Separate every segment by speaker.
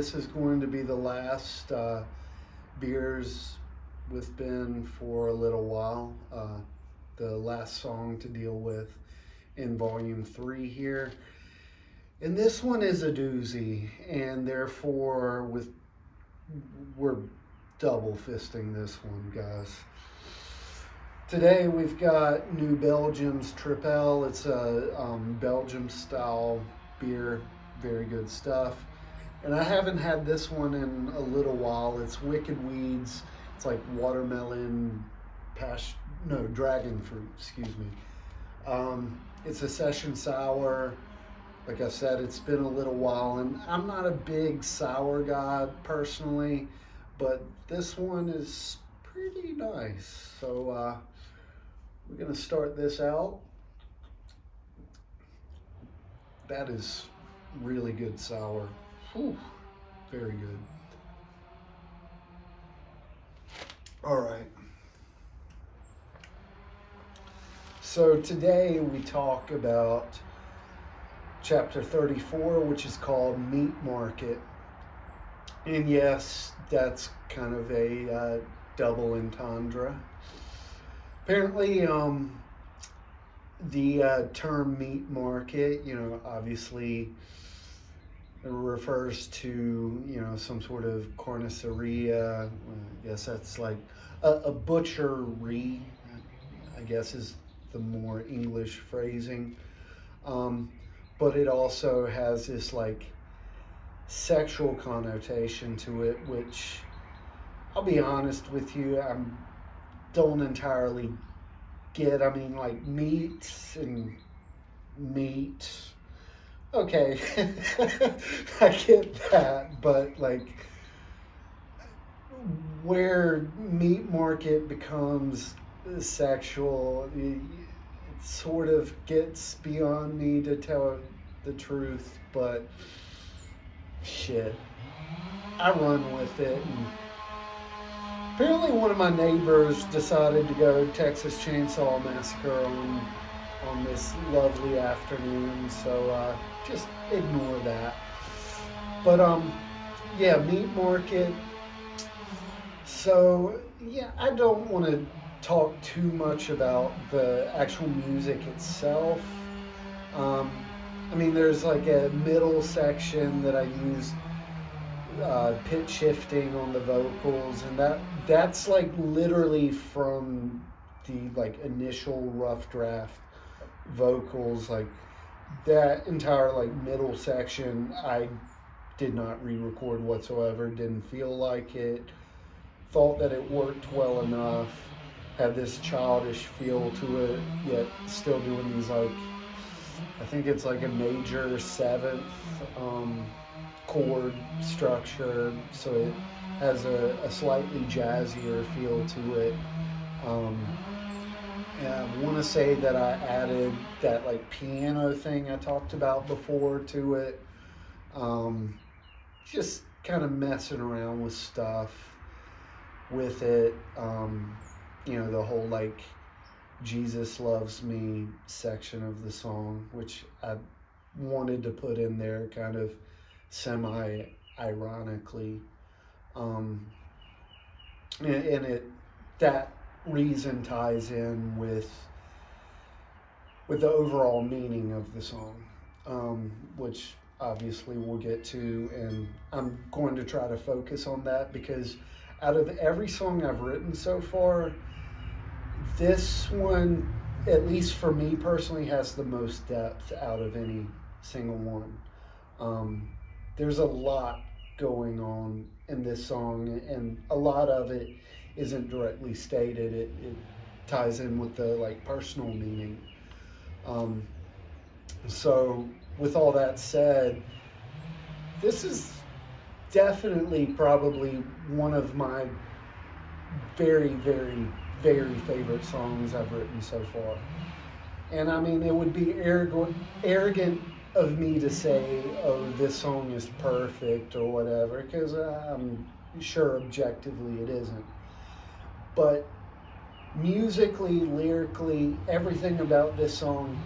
Speaker 1: this is going to be the last beers with Ben for a little while. The last song to deal with in volume 3 here. And this one is a doozy, and therefore we're double fisting this one, guys. Today we've got New Belgium's Tripel. It's a Belgium style beer, very good stuff. And I haven't had this one in a little while. It's Wicked Weeds. It's like watermelon, dragon fruit, excuse me. It's a session sour. Like I said, it's been a little while, and I'm not a big sour guy personally, but this one is pretty nice. So we're going to start this out. That is really good sour. Whew, very good. All right. So today we talk about chapter 34, which is called Meat Market. And yes, that's kind of a double entendre. Apparently, the term meat market, obviously it refers to, some sort of carniceria. I guess that's like a butchery, I guess is the more English phrasing. But it also has this like sexual connotation to it, which I'll be honest with you, I don't entirely get. I mean, like meats and meat. Okay, I get that, but like where meat market becomes sexual, it sort of gets beyond me, to tell the truth, but shit, I run with it. And apparently one of my neighbors decided to go Texas Chainsaw Massacre on this lovely afternoon, so just ignore that. But yeah, meat market. So yeah, I don't want to talk too much about the actual music itself. I mean, there's like a middle section that I used pitch shifting on the vocals, and that's like literally from the like initial rough draft vocals. Like that entire like middle section I did not re-record whatsoever, didn't feel like it, thought that it worked well enough, had this childish feel to it, yet still doing these like, I think it's like a major seventh chord structure, so it has a slightly jazzier feel to it. And I want to say that I added that like piano thing I talked about before to it. Just kind of messing around with stuff with it. The whole like Jesus Loves Me section of the song, which I wanted to put in there kind of semi-ironically. And that reason ties in with the overall meaning of the song, which obviously we'll get to, and I'm going to try to focus on that because out of every song I've written so far, this one, at least for me personally, has the most depth out of any single one. There's a lot going on in this song, and a lot of it isn't directly stated. It ties in with the like personal meaning. So with all that said, this is definitely probably one of my very, very, very favorite songs I've written so far. And I mean, it would be arrogant of me to say, oh, this song is perfect or whatever, because I'm sure objectively it isn't. But musically, lyrically, everything about this song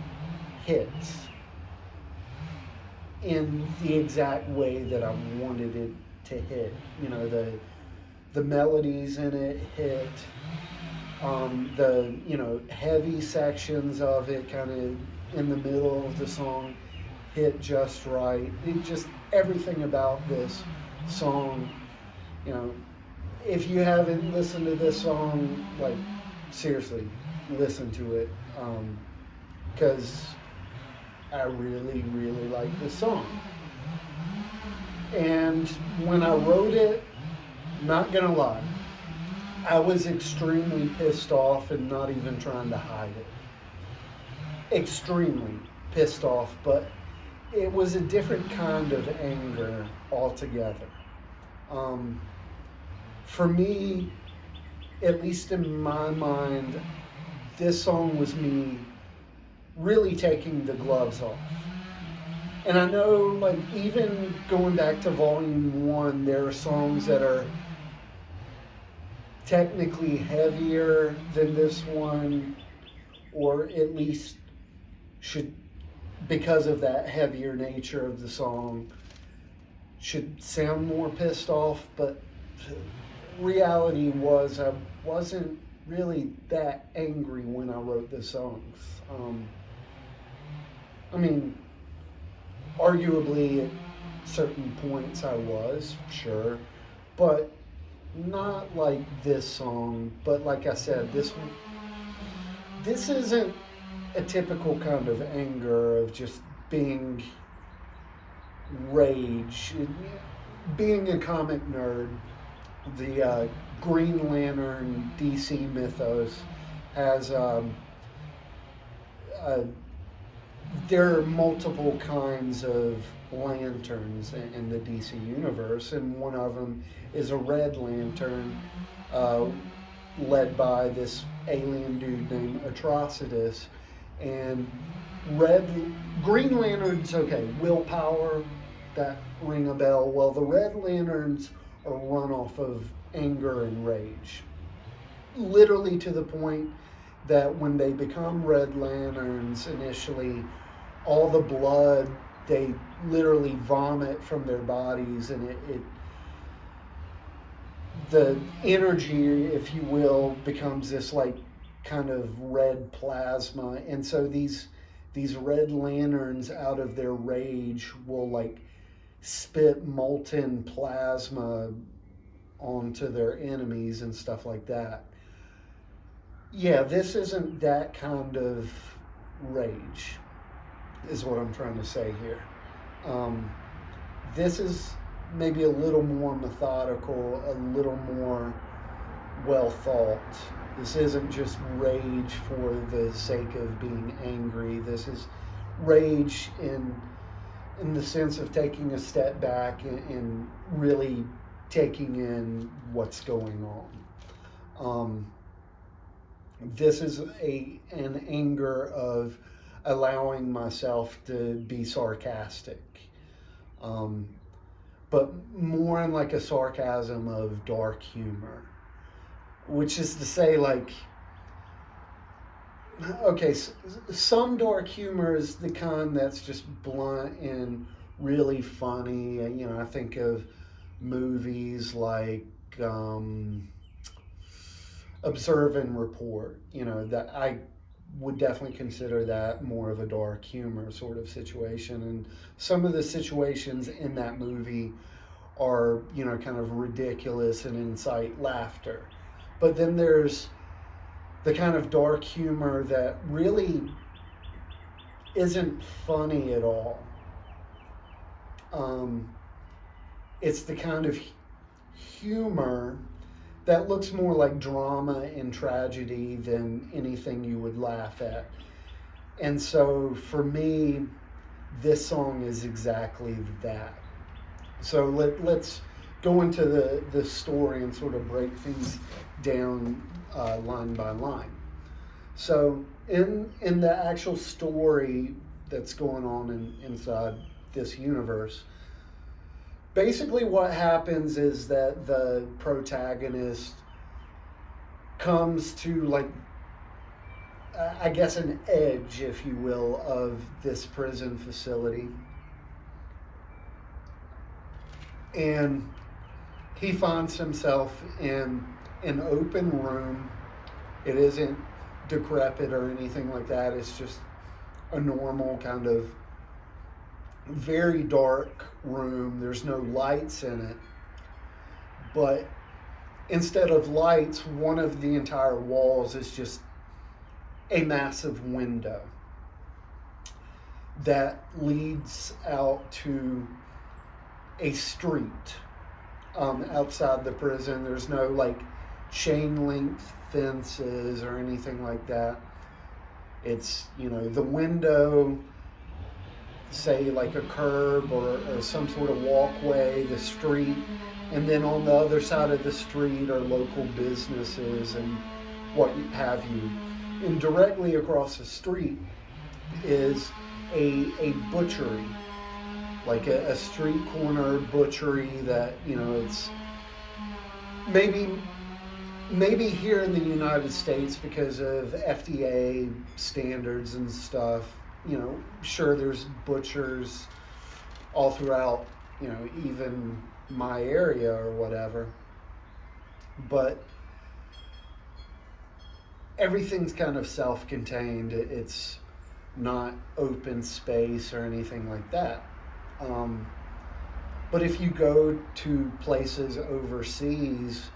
Speaker 1: hits in the exact way that I wanted it to hit. The melodies in it hit. The heavy sections of it, kind of in the middle of the song, hit just right. It just everything about this song. You know, if you haven't listened to this song, like seriously, listen to it, because I really, really like this song. And when I wrote it, not gonna lie, I was extremely pissed off and not even trying to hide it. Extremely pissed off, but it was a different kind of anger altogether. Um, for me, at least in my mind, this song was me really taking the gloves off. And I know, like, even going back to volume one, there are songs that are technically heavier than this one, or at least should, because of that heavier nature of the song, should sound more pissed off. But reality was, I wasn't really that angry when I wrote the songs. I mean, arguably at certain points I was, sure, but not like this song. But like I said, this isn't a typical kind of anger of just being rage. Being a comic nerd, the Green Lantern DC mythos has uh, there are multiple kinds of lanterns in the DC universe, and one of them is a red lantern, uh, led by this alien dude named Atrocitus. And red, Green Lanterns, okay, willpower, that ring a bell. Well, the red lanterns are run off of anger and rage, literally to the point that when they become red lanterns initially, all the blood they literally vomit from their bodies, and it the energy, if you will, becomes this like kind of red plasma. And so these red lanterns, out of their rage, will like spit molten plasma onto their enemies and stuff like that. Yeah, this isn't that kind of rage, is what I'm trying to say here. Um, this is maybe a little more methodical, a little more well thought. This isn't just rage for the sake of being angry. This is rage in the sense of taking a step back and really taking in what's going on. This is an anger of allowing myself to be sarcastic, um, but more in like a sarcasm of dark humor, which is to say, like, okay, some dark humor is the kind that's just blunt and really funny. I think of movies like Observe and Report. That I would definitely consider that more of a dark humor sort of situation. And some of the situations in that movie are, kind of ridiculous and incite laughter. But then there's the kind of dark humor that really isn't funny at all. Um, it's the kind of humor that looks more like drama and tragedy than anything you would laugh at. And so for me, this song is exactly that. So let's go into the story and sort of break things down line by line. So in the actual story that's going on inside this universe, basically what happens is that the protagonist comes to, like, I guess an edge, if you will, of this prison facility. And he finds himself in an open room. It isn't decrepit or anything like that. It's just a normal kind of very dark room. There's no lights in it. But instead of lights, one of the entire walls is just a massive window that leads out to a street outside the prison. There's no like chain link fences or anything like that. It's, the window, say like a curb or some sort of walkway, the street, and then on the other side of the street are local businesses and what have you. And directly across the street is a butchery, like a street corner butchery that, it's maybe here in the United States, because of FDA standards and stuff, sure, there's butchers all throughout, even my area or whatever. But everything's kind of self-contained. It's not open space or anything like that. But if you go to places overseas,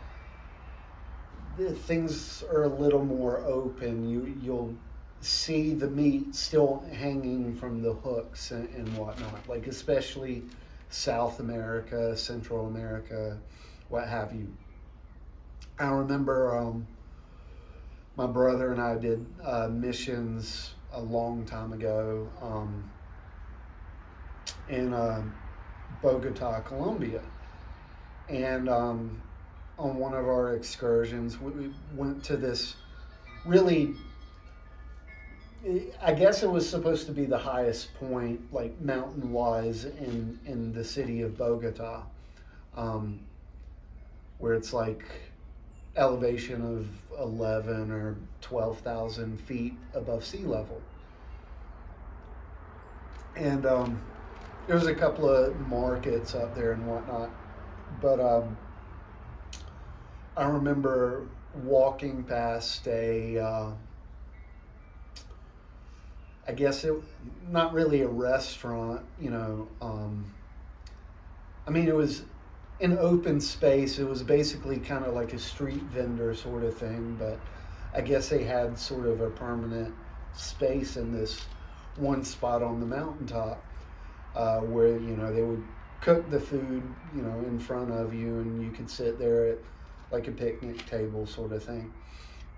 Speaker 1: things are a little more open. You'll see the meat still hanging from the hooks and whatnot, like especially South America, Central America, what have you. I remember my brother and I did missions a long time ago in Bogota, Colombia. And on one of our excursions, we went to this really, I guess it was supposed to be the highest point, like mountain-wise, in the city of Bogota, where it's like elevation of 11 or 12,000 feet above sea level. And there was a couple of markets up there and whatnot, but I remember walking past I guess it, not really a restaurant, it was an open space. It was basically kind of like a street vendor sort of thing, but I guess they had sort of a permanent space in this one spot on the mountaintop where, they would cook the food, in front of you, and you could sit there at like a picnic table sort of thing.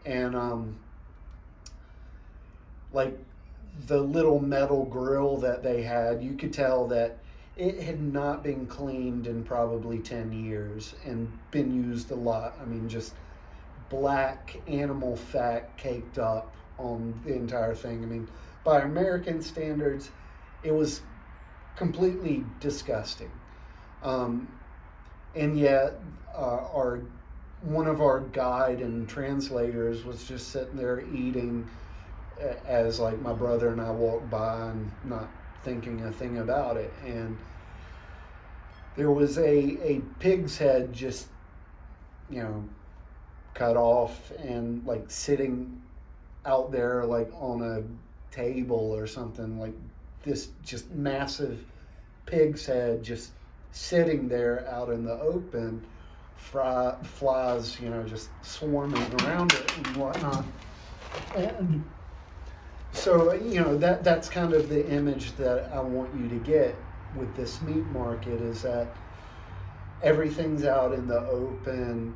Speaker 1: And like the little metal grill that they had, you could tell that it had not been cleaned in probably 10 years and been used a lot. Just black animal fat caked up on the entire thing. By American standards, it was completely disgusting. And yet, one of our guide and translators was just sitting there eating as like my brother and I walked by and not thinking a thing about it. And there was a pig's head just, cut off and like sitting out there like on a table or something, like this just massive pig's head just sitting there out in the open, flies, just swarming around it and whatnot. And so, that's kind of the image that I want you to get with this meat market, is that everything's out in the open.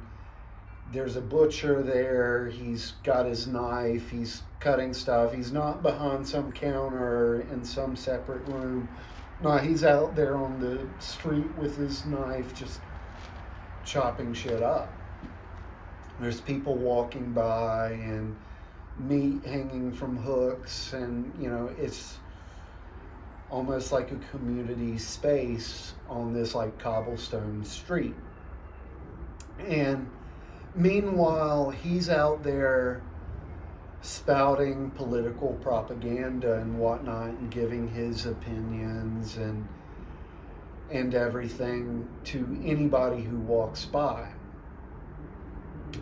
Speaker 1: There's a butcher there. He's got his knife. He's cutting stuff. He's not behind some counter in some separate room. No, he's out there on the street with his knife, just chopping shit up. There's people walking by and meat hanging from hooks, and it's almost like a community space on this like cobblestone street. And meanwhile, he's out there spouting political propaganda and whatnot and giving his opinions, and everything to anybody who walks by.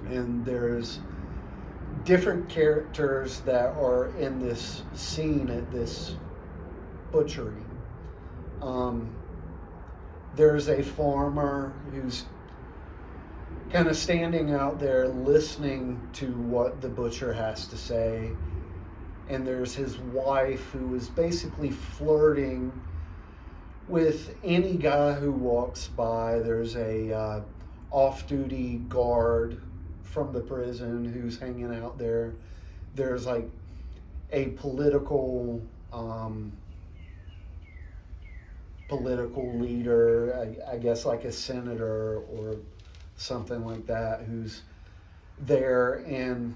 Speaker 1: And there's different characters that are in this scene at this butchery. Um, there's a farmer who's kind of standing out there listening to what the butcher has to say. And there's his wife who is basically flirting with any guy who walks by. There's a off-duty guard from the prison who's hanging out there. There's like a political leader, I guess like a senator or something like that, who's there. And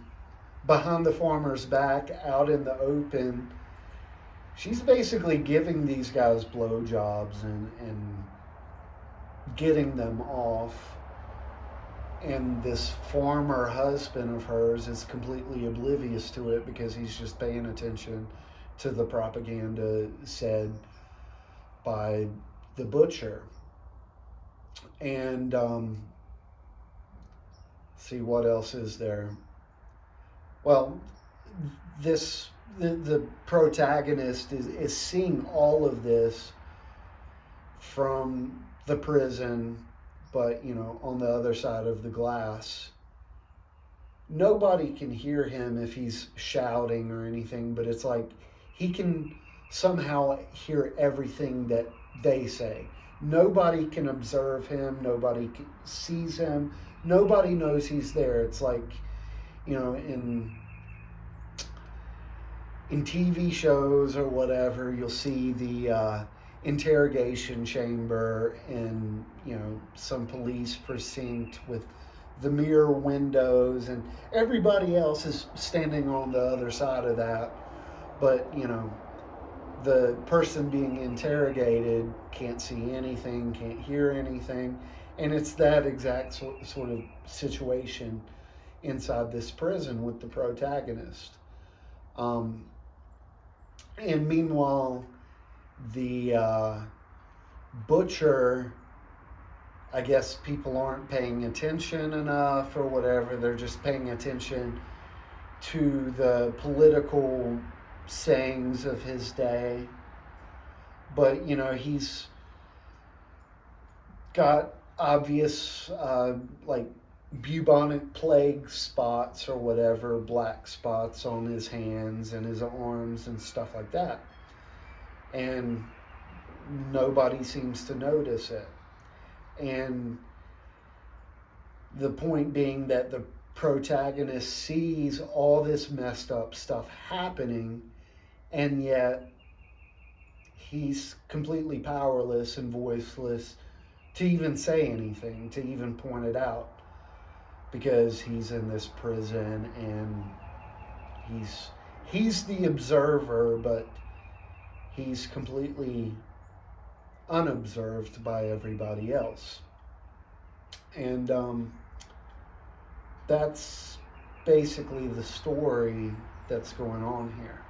Speaker 1: behind the farmer's back, out in the open, she's basically giving these guys blowjobs and getting them off. And this farmer husband of hers is completely oblivious to it because he's just paying attention to the propaganda said by the butcher. And see what else is there. Well, the protagonist is seeing all of this from the prison, but on the other side of the glass. Nobody can hear him if he's shouting or anything, but it's like he can somehow hear everything that they say. Nobody can observe him, nobody sees him, nobody knows he's there. It's like, in TV shows or whatever, you'll see the interrogation chamber in some police precinct with the mirror windows, and everybody else is standing on the other side of that, but the person being interrogated can't see anything, can't hear anything. And it's that exact sort of situation inside this prison with the protagonist. And meanwhile, the butcher, I guess people aren't paying attention enough or whatever. They're just paying attention to the political sayings of his day. But, he's got obvious, like, bubonic plague spots or whatever, black spots on his hands and his arms and stuff like that. And nobody seems to notice it. And the point being that the protagonist sees all this messed up stuff happening, and yet he's completely powerless and voiceless to even say anything, to even point it out, because he's in this prison and he's the observer, but he's completely unobserved by everybody else. And that's basically the story that's going on here.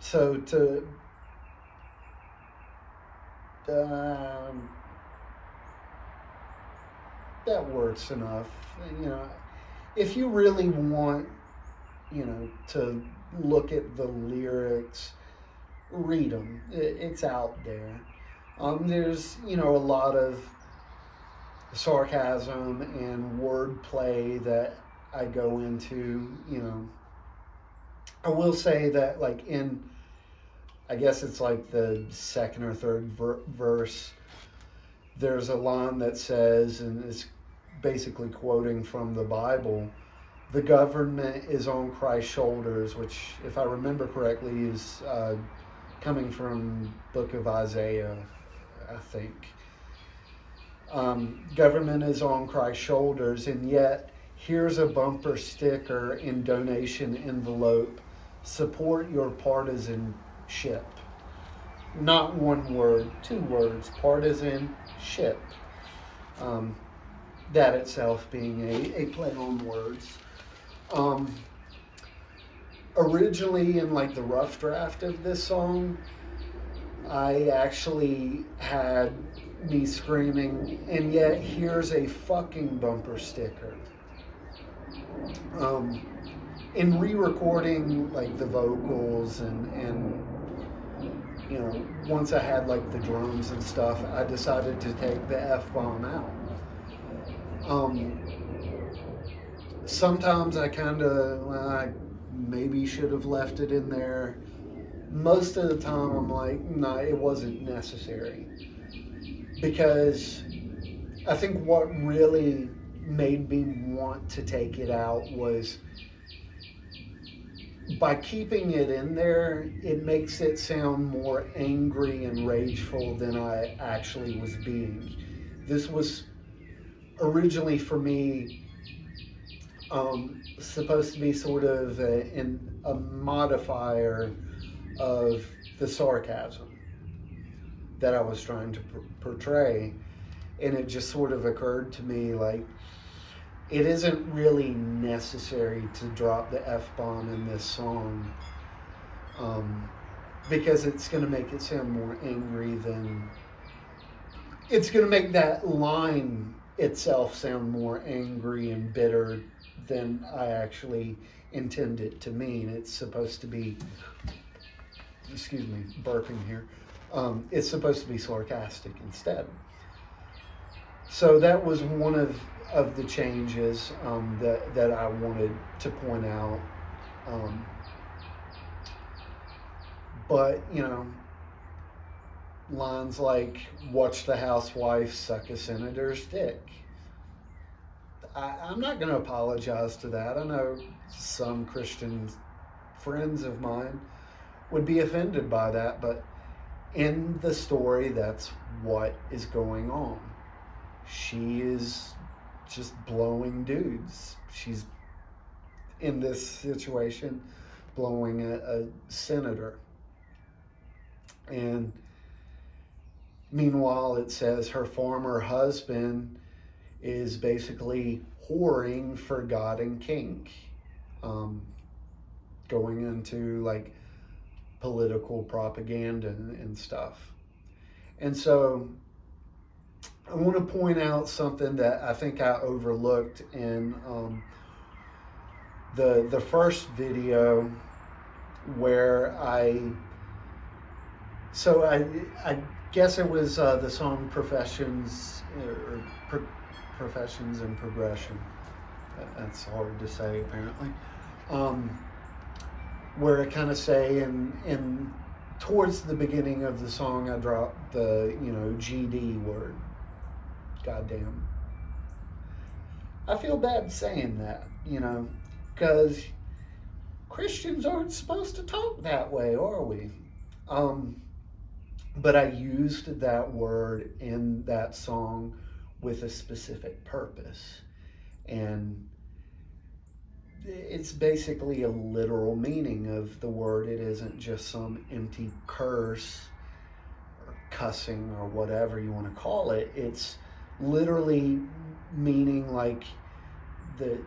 Speaker 1: So that works enough. If you really want, to look at the lyrics, read them. It's out there. There's, a lot of sarcasm and wordplay that I go into. I will say that, like, I guess it's like the second or third verse, there's a line that says, and it's basically quoting from the Bible, the government is on Christ's shoulders, which, if I remember correctly, is coming from book of Isaiah, I think. Government is on Christ's shoulders, and yet here's a bumper sticker in donation envelope: support your partisanship. Not one word, 2 words: partisanship. That itself being a play on words. Originally, in like the rough draft of this song, I actually had me screaming, and yet here's a fucking bumper sticker. Um, in re-recording like the vocals and once I had like the drums and stuff, I decided to take the F-bomb out. Um, Sometimes I kind of, well, I maybe should have left it in there. Most of the time, I'm like, nah, it wasn't necessary. Because I think what really made me want to take it out was by keeping it in there, it makes it sound more angry and rageful than I actually was being. This was originally for me supposed to be sort of a modifier of the sarcasm that I was trying to portray. And it just sort of occurred to me like, it isn't really necessary to drop the F bomb in this song um, because it's going to make it sound more angry than. It's going to make that line itself sound more angry and bitter than I actually intend it to mean. It's supposed to be, excuse me, burping here. It's supposed to be sarcastic instead. So that was one of the changes that I wanted to point out. Um, but, lines like, watch the housewife suck a senator's dick. I'm not going to apologize to that. I know some Christian friends of mine would be offended by that, but in the story, that's what is going on. She is just blowing dudes. She's in this situation blowing a senator. And meanwhile, it says her former husband is basically whoring for God and King, going into like political propaganda and stuff. And so I want to point out something that I think I overlooked in the first video where I guess it was the song Professions or Professions and Progression. That's hard to say apparently. Where I kind of say in towards the beginning of the song I dropped the GD word. Goddamn. I feel bad saying that, because Christians aren't supposed to talk that way, are we? But I used that word in that song with a specific purpose. And it's basically a literal meaning of the word. It isn't just some empty curse or cussing or whatever you want to call it. It's literally meaning like the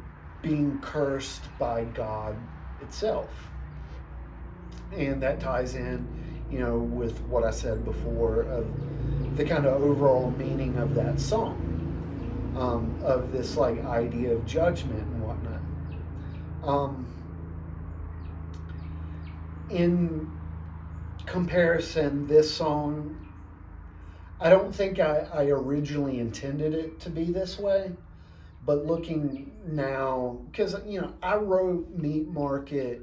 Speaker 1: being cursed by God itself. And that ties in, with what I said before of the kind of overall meaning of that song, of this like idea of judgment and whatnot. In comparison, this song, I don't think I originally intended it to be this way, but looking now, because I wrote Meat Market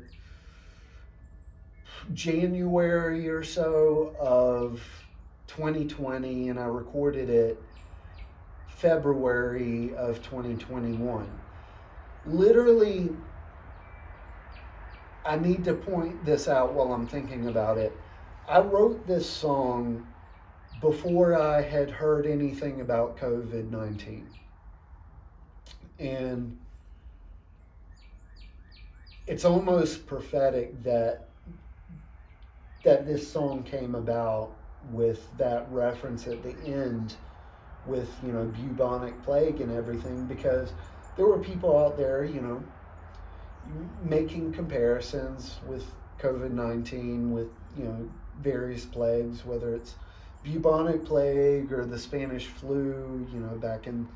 Speaker 1: January or so of 2020, and I recorded it February of 2021. Literally, I need to point this out while I'm thinking about it. I wrote this song before I had heard anything about COVID-19. And it's almost prophetic that this song came about with that reference at the end with, bubonic plague and everything, because there were people out there, making comparisons with COVID-19 with, various plagues, whether it's bubonic plague or the Spanish flu, back in,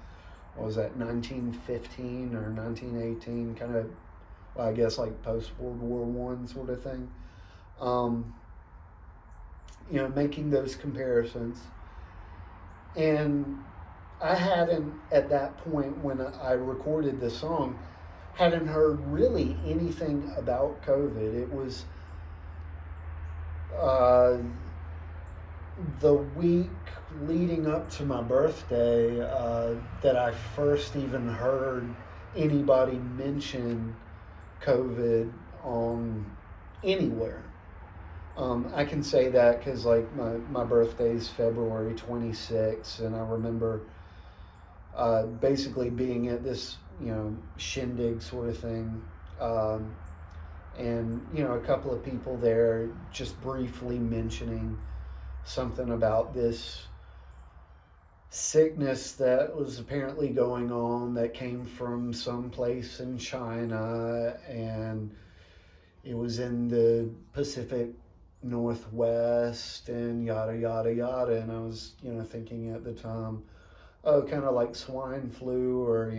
Speaker 1: what was that, 1915 or 1918, kind of, well, I guess like post World War One sort of thing. Um, Making those comparisons. And I hadn't, at that point when I recorded this song, hadn't heard really anything about COVID. It was uh, the week leading up to my birthday that I first even heard anybody mention COVID on anywhere. I can say that because like my birthday's February 26th, and I remember basically being at this shindig sort of thing, and a couple of people there just briefly mentioning something about this sickness that was apparently going on that came from some place in China, and it was in the Pacific Northwest and yada yada yada. And I was thinking at the time, oh, kind of like swine flu or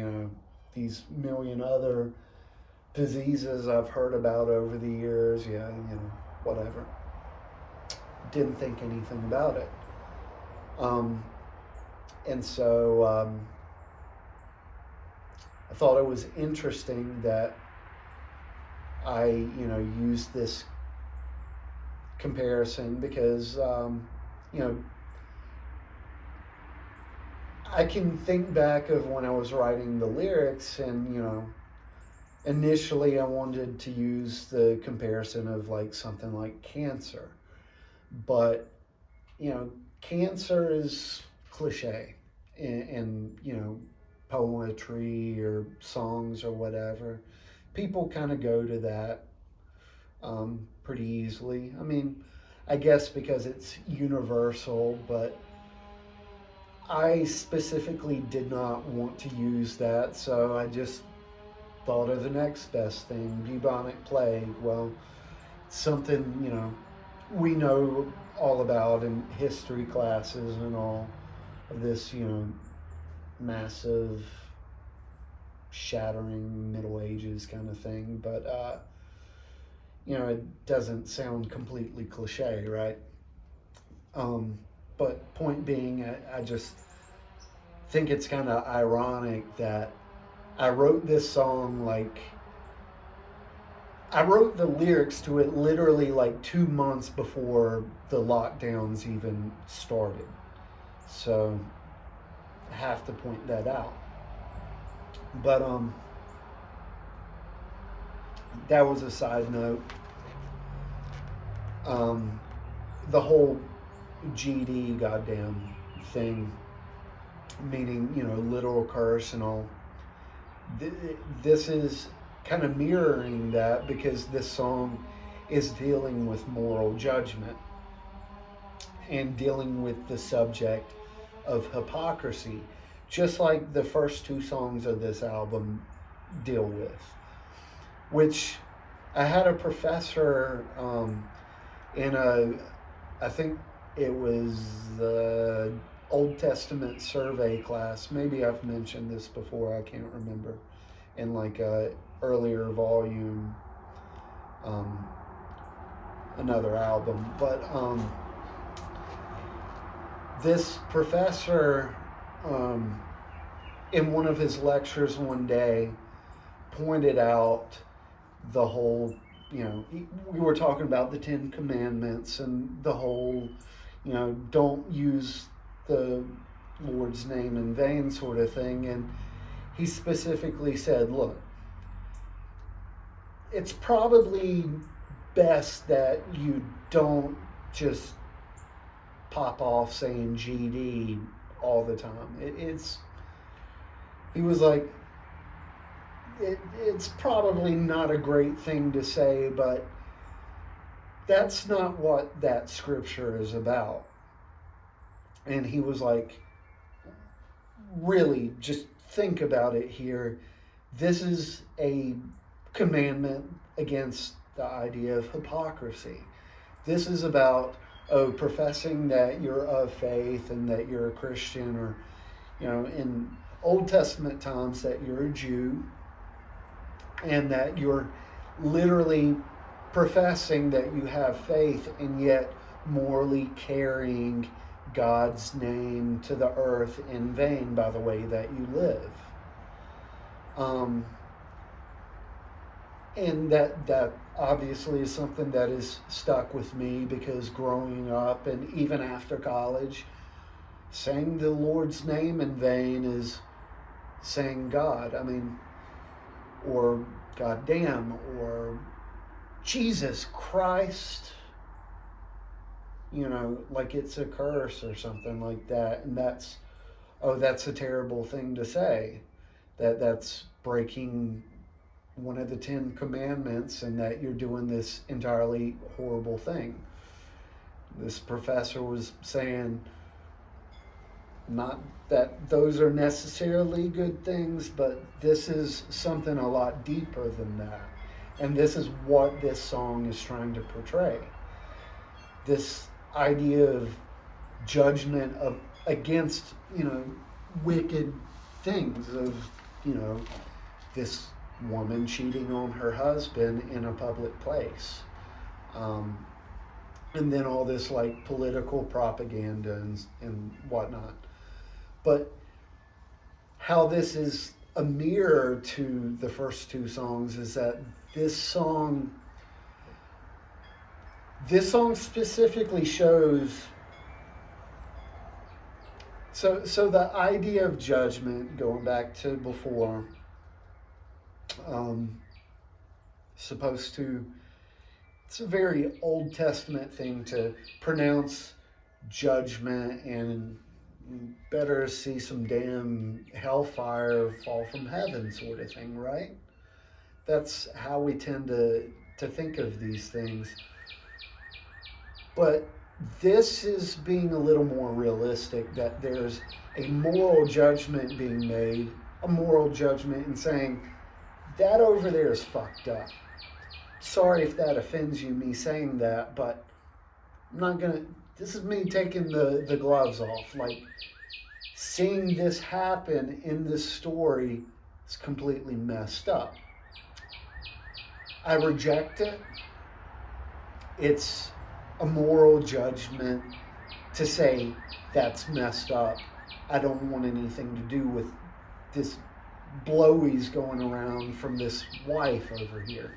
Speaker 1: these million other diseases I've heard about over the years. Yeah, whatever. Didn't think anything about it. And so I thought it was interesting that I used this comparison because I can think back of when I was writing the lyrics, and initially I wanted to use the comparison of like something like cancer, but cancer is cliche in poetry or songs or whatever. People kind of go to that pretty easily. I mean, I guess because it's universal, but I specifically did not want to use that, so I just thought of the next best thing, bubonic plague. Well, something, we know all about in history classes and all of this, massive, shattering Middle Ages kind of thing. But, it doesn't sound completely cliche, right? But point being, I just think it's kind of ironic that I wrote this song I wrote the lyrics to it literally like 2 months before the lockdowns even started. So I have to point that out. But that was a side note. The whole GD goddamn thing, meaning literal curse and all. This is kind of mirroring that because this song is dealing with moral judgment and dealing with the subject of hypocrisy, just like the first two songs of this album deal with. Which I had a professor I think it was the Old Testament survey class. Maybe I've mentioned this before, I can't remember, in like a earlier volume, another album. But this professor, in one of his lectures one day, pointed out the whole, we were talking about the Ten Commandments and the whole, don't use the Lord's name in vain sort of thing. And he specifically said, look, it's probably best that you don't just pop off saying GD all the time. He was like, it's probably not a great thing to say, but that's not what that scripture is about. And he was like, really, just think about it here. This is a commandment against the idea of hypocrisy. This is about professing that you're of faith and that you're a Christian, or, in Old Testament times, that you're a Jew and that you're literally professing that you have faith and yet morally carrying God's name to the earth in vain by the way that you live. And that obviously is something that is stuck with me, because growing up and even after college, saying the Lord's name in vain is saying God. I mean, or goddamn, or Jesus Christ, like it's a curse or something like that. And that's a terrible thing to say. That's breaking one of the 10 commandments, and that you're doing this entirely horrible thing. This professor was saying, not that those are necessarily good things, but this is something a lot deeper than that. And this is what this song is trying to portray. This idea of judgment against, wicked things, of, this woman cheating on her husband in a public place. And then all this like political propaganda and whatnot. But how this is a mirror to the first two songs is that this song specifically shows, so the idea of judgment, going back to before, it's a very Old Testament thing to pronounce judgment, and better see some damn hellfire fall from heaven sort of thing, right? That's how we tend to think of these things. But this is being a little more realistic, that there's a moral judgment being made, a moral judgment in saying, that over there is fucked up. Sorry if that offends you, me saying that, but I'm not gonna, this is me taking the gloves off. Like, seeing this happen in this story is completely messed up. I reject it. It's a moral judgment to say that's messed up. I don't want anything to do with this blowies going around from this wife over here.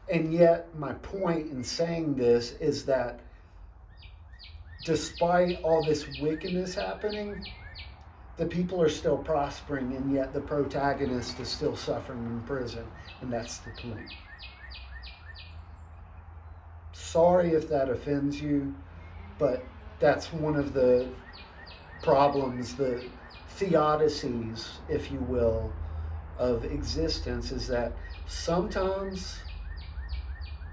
Speaker 1: And yet, my point in saying this is that despite all this wickedness happening, the people are still prospering, and yet the protagonist is still suffering in prison. And that's the point. Sorry if that offends you, but that's one of the problems, the theodicies, if you will, of existence, is that sometimes,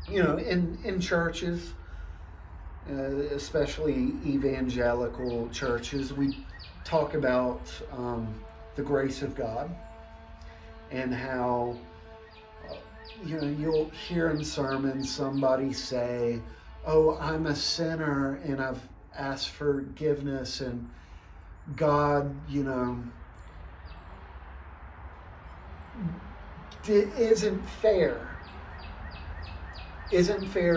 Speaker 1: in churches, especially evangelical churches, we talk about the grace of God, and how you'll hear in sermons somebody say, oh, I'm a sinner and I've asked forgiveness, and God, isn't fair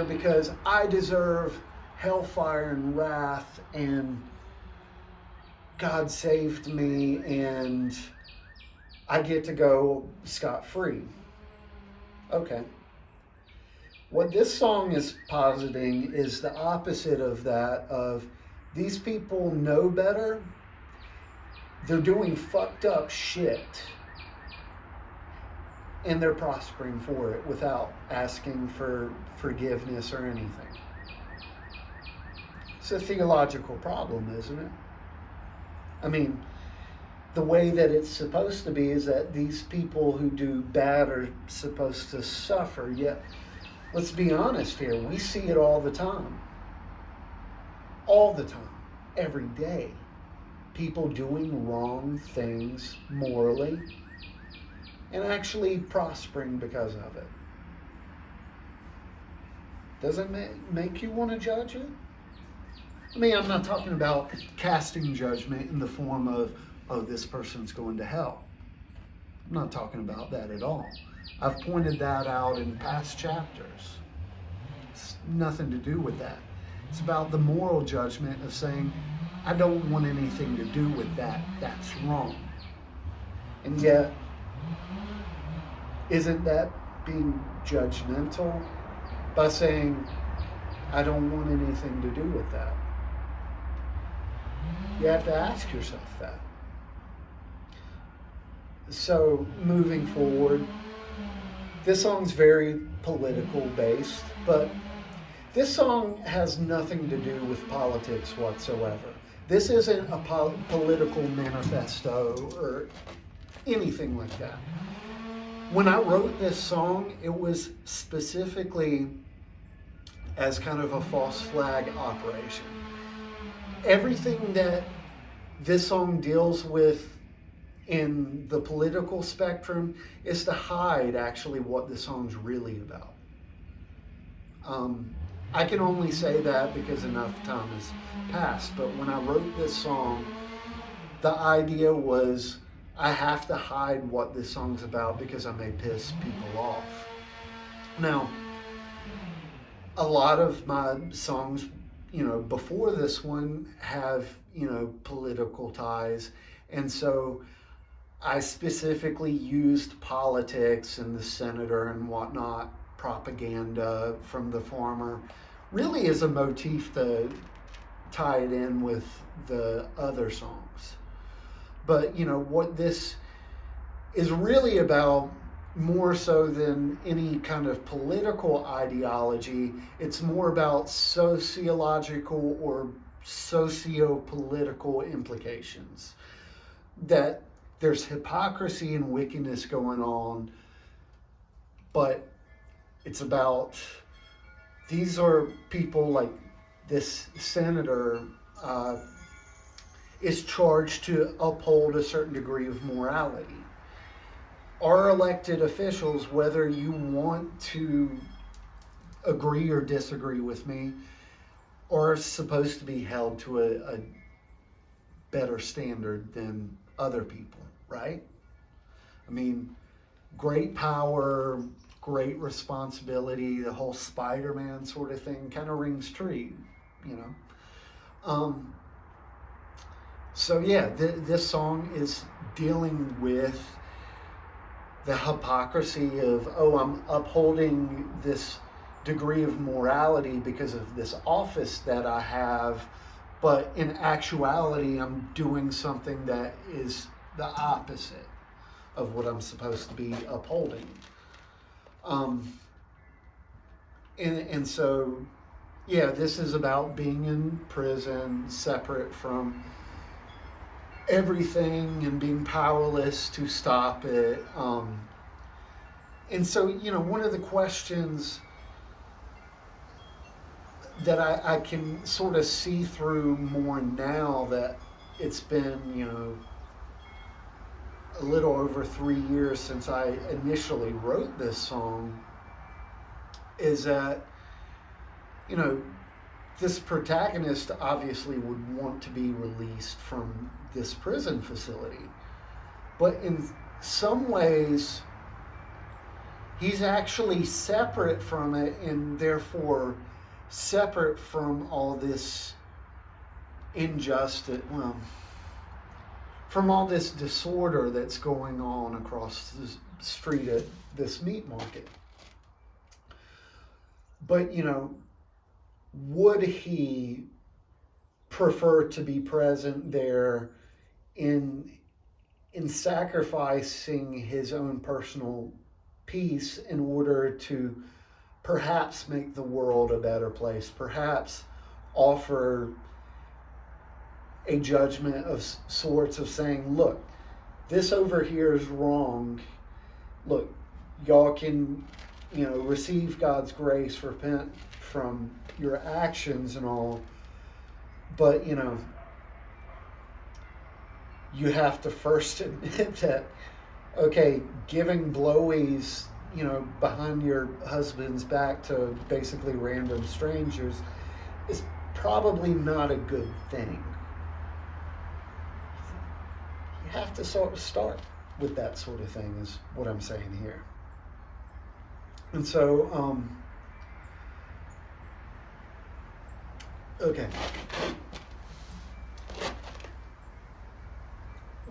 Speaker 1: because I deserve hellfire and wrath, and God saved me and I get to go scot-free. Okay. What this song is positing is the opposite of that, of these people know better. They're doing fucked up shit, and they're prospering for it without asking for forgiveness or anything. It's a theological problem, isn't it? I mean, the way that it's supposed to be is that these people who do bad are supposed to suffer. Yet, let's be honest here, we see it all the time. All the time. Every day. People doing wrong things morally and actually prospering because of it. Does it make you want to judge it? I mean, I'm not talking about casting judgment in the form of, oh, this person's going to hell. I'm not talking about that at all. I've pointed that out in past chapters. It's nothing to do with that. It's about the moral judgment of saying, I don't want anything to do with that. That's wrong. And yet, isn't that being judgmental by saying, I don't want anything to do with that? You have to ask yourself that. So, moving forward, this song's very political based, but this song has nothing to do with politics whatsoever. This isn't a political manifesto or anything like that. When I wrote this song, it was specifically as kind of a false flag operation. Everything that this song deals with in the political spectrum is to hide actually what the song's really about. I can only say that because enough time has passed, but when I wrote this song, the idea was I have to hide what this song's about because I may piss people off. Now, a lot of my songs, before this one have, political ties, and so I specifically used politics and the senator and whatnot, propaganda from the farmer, really as a motif to tie it in with the other songs. But, what this is really about, more so than any kind of political ideology, it's more about sociological or socio-political implications. That there's hypocrisy and wickedness going on, but it's about, these are people like this senator is charged to uphold a certain degree of morality. Our elected officials, whether you want to agree or disagree with me, are supposed to be held to a better standard than other people, right? I mean, great power, great responsibility, the whole Spider-Man sort of thing kind of rings true, So yeah, this song is dealing with the hypocrisy of, oh, I'm upholding this degree of morality because of this office that I have, but in actuality, I'm doing something that is the opposite of what I'm supposed to be upholding. And so, yeah, this is about being in prison, separate from everything and being powerless to stop it. And so, one of the questions that I can sort of see through more now that it's been, a little over 3 years since I initially wrote this song, is that, this protagonist obviously would want to be released from this prison facility. But in some ways, he's actually separate from it, and therefore separate from all this injustice, from all this disorder that's going on across the street at this meat market. But, would he prefer to be present there in sacrificing his own personal peace in order to perhaps make the world a better place, perhaps offer a judgment of sorts of saying, look, this over here is wrong. Look, y'all can, receive God's grace, repent from your actions and all, but, you have to first admit that, okay, giving blowies, behind your husband's back to basically random strangers is probably not a good thing. You have to sort of start with that sort of thing, is what I'm saying here. And so, okay.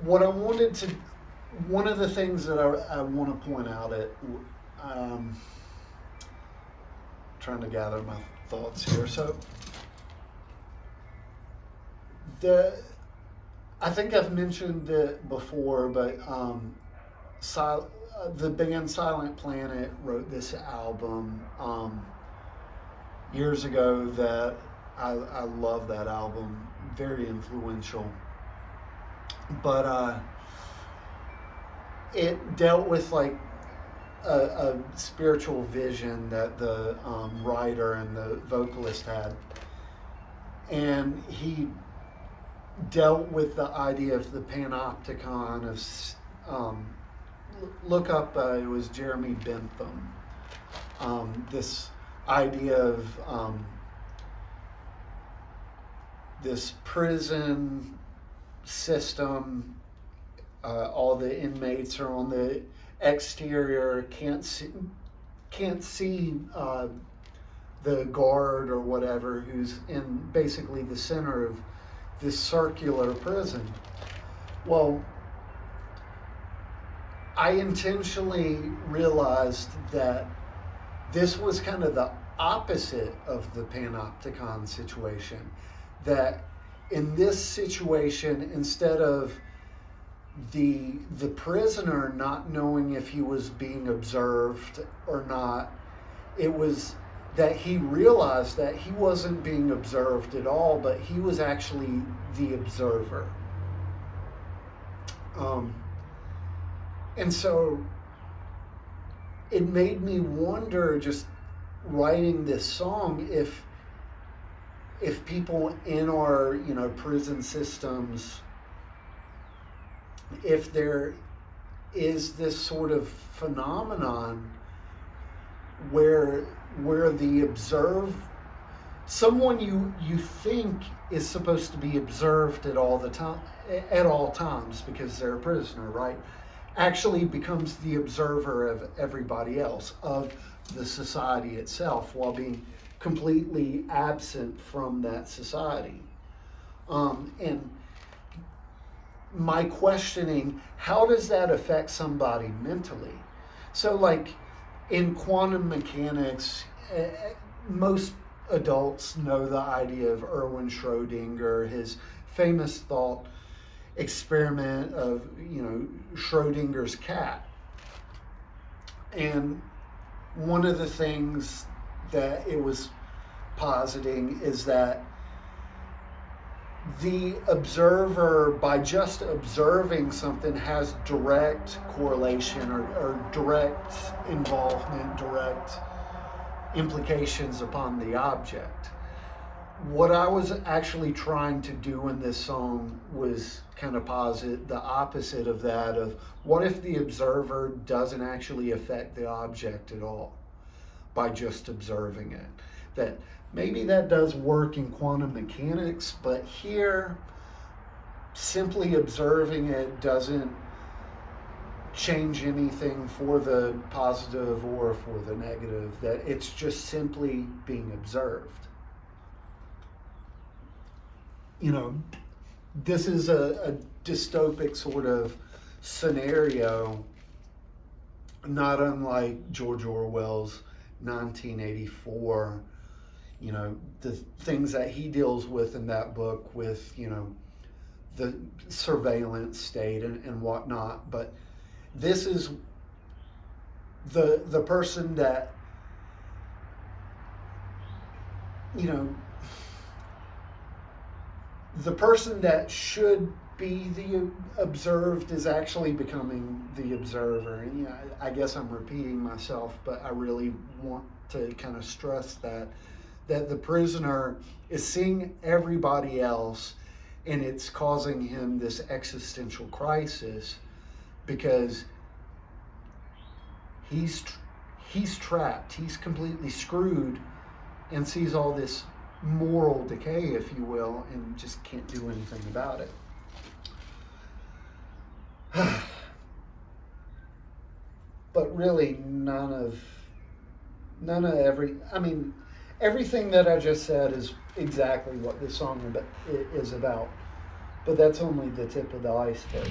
Speaker 1: One of the things that I want to point out trying to gather my thoughts here. So, I think I've mentioned it before, but the band Silent Planet wrote this album years ago that I love that album, very influential. But it dealt with like a spiritual vision that the writer and the vocalist had, and he dealt with the idea of the panopticon of look up, it was Jeremy Bentham, this idea of this prison system. All the inmates are on the exterior, can't see the guard or whatever, who's in basically the center of this circular prison. Well, I intentionally realized that this was kind of the opposite of the panopticon situation. That in this situation, instead of the prisoner not knowing if he was being observed or not, it was that he realized that he wasn't being observed at all, but he was actually the observer. And so it made me wonder, just writing this song, if people in our prison systems, if there is this sort of phenomenon where someone you think is supposed to be observed at all times because they're a prisoner, right, actually becomes the observer of everybody else, of the society itself, while being completely absent from that society. And my questioning, how does that affect somebody mentally? So like in quantum mechanics, most adults know the idea of Erwin Schrödinger, his famous thought experiment of Schrödinger's cat. And one of the things that it was positing is that the observer, by just observing something, has direct correlation or direct involvement, direct implications upon the object. What I was actually trying to do in this song was kind of posit the opposite of that, of what if the observer doesn't actually affect the object at all by just observing it? That maybe that does work in quantum mechanics, but here, simply observing it doesn't change anything for the positive or for the negative, that it's just simply being observed. This is a dystopic sort of scenario, not unlike George Orwell's 1984. The things that he deals with in that book with, the surveillance state and whatnot. But this is the person that, the person that should be the observed is actually becoming the observer. And I guess I'm repeating myself, but I really want to kind of stress that the prisoner is seeing everybody else, and it's causing him this existential crisis because he's trapped, he's completely screwed, and sees all this moral decay, if you will, and just can't do anything about it. But really, everything that I just said is exactly what this song is about. But that's only the tip of the iceberg.